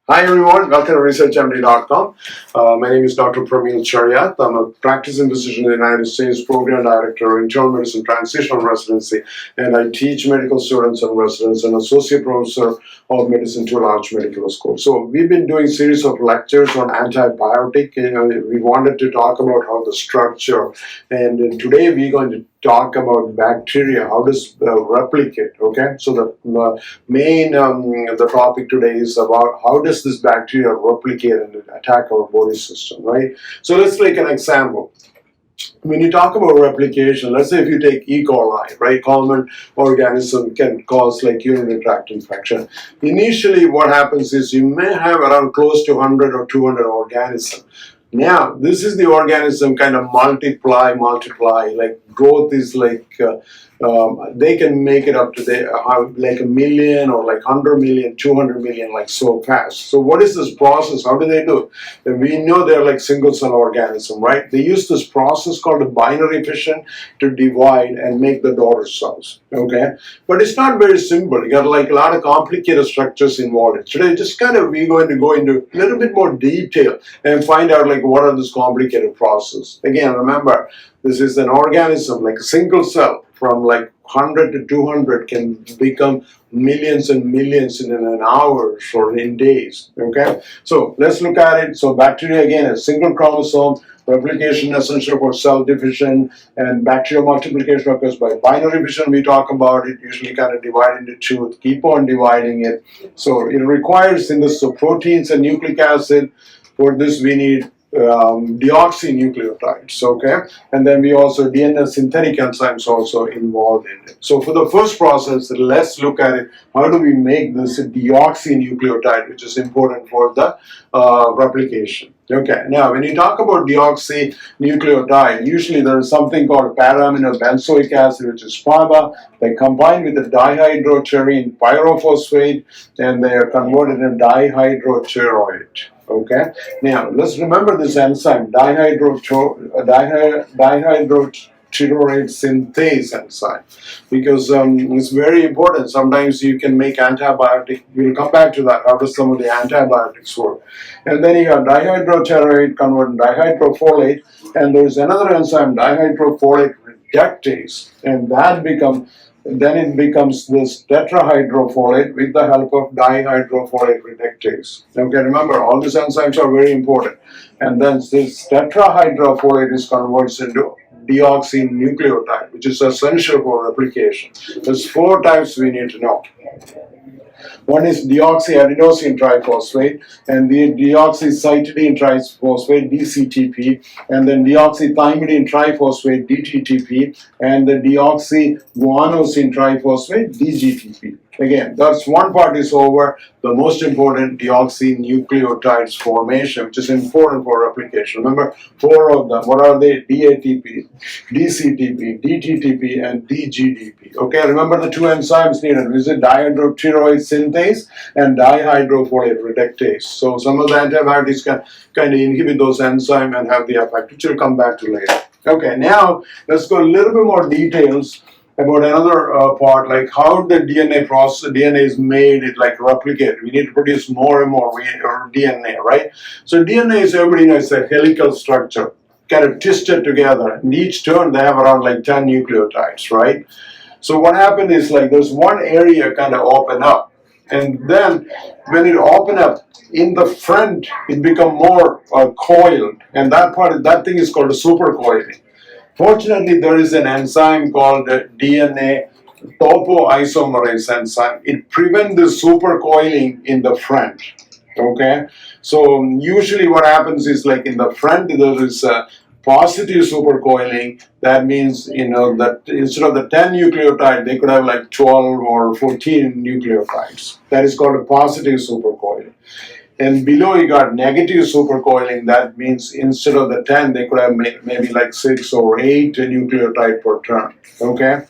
Hi everyone, welcome to ResearchMD.com. My name is Dr. PRAMIL CHERIYATH. I'm a practicing physician in the United States, Program Director, Internal Medicine Transitional Residency, and I teach medical students and residents and Associate Professor of Medicine to Large Medical School. So we've been doing a series of lectures on antibiotic. We wanted to talk about how the structure, and today we're going to talk about bacteria, how does replicate, okay? So the main, the topic today is about how does this bacteria replicate and attack our body system, right? So let's take an example. When you talk about replication, let's say if you take E. coli, right, common organism can cause like urinary tract infection. Initially what happens is you may have around close to 100 or 200 organisms. Now, this is the organism kind of multiply, like growth is like, they can make it up to like 1 million or like 100 million, 200 million, like so fast. So what is this process? How do they do it? We know they're like single cell organism, right? They use this process called a binary fission to divide and make the daughter cells, okay? But it's not very simple. You got like a lot of complicated structures involved. Today, just kind of, we're going to go into a little bit more detail and find out like what are this complicated process. Again, remember, this is an organism like a single cell from like 100 to 200 can become millions and millions in an hour or in days, okay? So let's look at it. So bacteria, again, a single chromosome, replication essential for cell division, and bacterial multiplication occurs by binary fission. We talk about it, usually kind of divide into two, keep on dividing it. So it requires synthesis of proteins and nucleic acid. For this we need deoxynucleotides, okay? And then we also DNA synthetic enzymes also involved in it. So for the first process, let's look at it. How do we make this deoxynucleotide, which is important for the replication? Okay, now when you talk about deoxynucleotide, usually there is something called para-aminobenzoic acid, which is PABA. They combine with the dihydrocherine pyrophosphate and they are converted into dihydrocheroid. Okay, now let's remember this enzyme, dihydrocheroid synthase enzyme, because it's very important. Sometimes you can make antibiotic. We'll come back to that. How does some of the antibiotics work? And then you have dihydrocheroid converted dihydrofolate, and there's another enzyme, dihydrofolate reductase, and that then it becomes this tetrahydrofolate with the help of dihydrofolate reductase. Okay, remember all these enzymes are very important. And then this tetrahydrofolate is converted into deoxynucleotide, which is essential for replication. There's 4 types we need to know. One is deoxyadenosine triphosphate, and the deoxycytidine triphosphate, DCTP, and then deoxythymidine triphosphate, DTTP, and the deoxyguanosine triphosphate, DGTP. Again, that's one part is over. The most important, deoxynucleotides formation, which is important for replication. Remember, 4 of them. What are they? DATP, DCTP, DTTP, and DGDP. Okay, remember the 2 enzymes needed. Is it dihydrocheroid synthase and dihydrofolate reductase. So some of the antibiotics can kind of inhibit those enzymes and have the effect, which we'll come back to later. Okay, now let's go a little bit more details about another part, like how the DNA process, DNA is made, it like replicate. We need to produce more and more DNA, right? So DNA is, everybody knows, a helical structure, kind of twisted together. In each turn, they have around like 10 nucleotides, right? So what happened is like there's one area kind of open up, and then when it open up in the front, it become more coiled, and that thing is called a supercoiling. Fortunately, there is an enzyme called DNA topoisomerase enzyme. It prevents the supercoiling in the front. Okay, so usually what happens is like in the front there is a positive supercoiling. That means, you know, that instead of the 10 nucleotide, they could have like 12 or 14 nucleotides. That is called a positive supercoiling. And below you got negative supercoiling. That means instead of the 10, they could have maybe like 6 or 8 nucleotide per turn. Okay.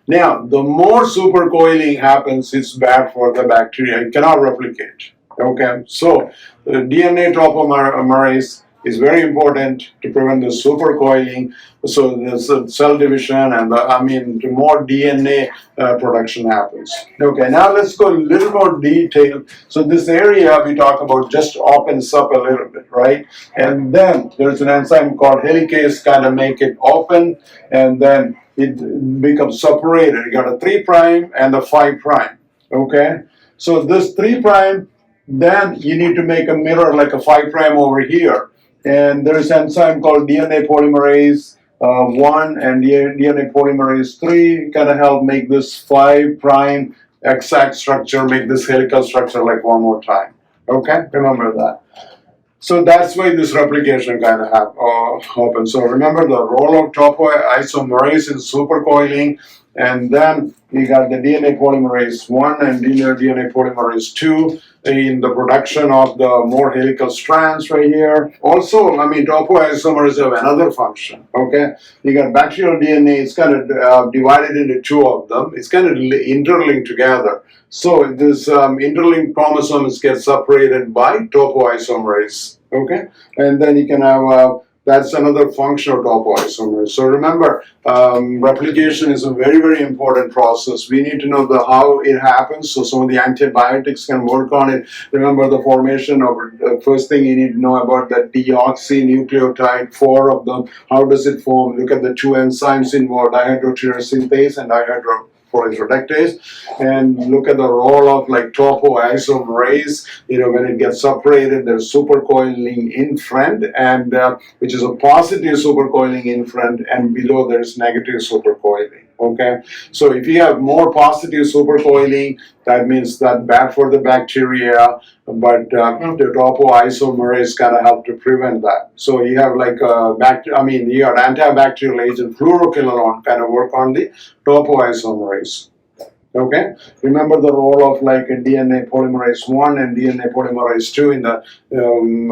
Now, the more supercoiling happens, it's bad for the bacteria. It cannot replicate. Okay. So, the DNA topoisomerase is very important to prevent the supercoiling, so the cell division and the more DNA production happens. Okay, now let's go a little more detail. So this area we talk about just opens up a little bit, right? And then there's an enzyme called helicase kind of make it open, and then it becomes separated. You got a 3' and a 5'. Okay, so this 3', then you need to make a mirror like a 5' over here. And there's an enzyme called DNA polymerase 1 and DNA polymerase 3 kind of help make this 5' exact structure, make this helical structure like one more time. Okay, remember that. So that's why this replication kind of happens. So remember the role of topoisomerase in supercoiling, and then we got the DNA polymerase 1 and DNA polymerase 2 in the production of the more helical strands right here. Also, topoisomers have another function, okay? You got bacterial DNA, it's kind of divided into two of them. It's kind of interlinked together. So this interlinked chromosomes get separated by topoisomerase, okay? And then you can have that's another function of topoisomerase. So remember, replication is a very, very important process. We need to know how it happens, so some of the antibiotics can work on it. Remember the formation of first thing you need to know about the deoxynucleotide, 4 of them. How does it form? Look at the 2 enzymes involved, dihydroteresyntase and dihydroreductase, and look at the role of like topoisomerase. When it gets separated, there's supercoiling in front, and which is a positive supercoiling in front, and below there's negative supercoiling. Okay, so if you have more positive supercoiling, that means that bad for the bacteria, but the topoisomerase kind of help to prevent that. So you have like you have antibacterial agent fluoroquinolone kind of work on the topoisomerase. Okay, remember the role of like a DNA polymerase 1 and DNA polymerase 2 in the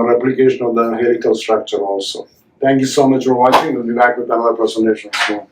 replication of the helical structure also. Thank you so much for watching. We'll be back with another presentation soon.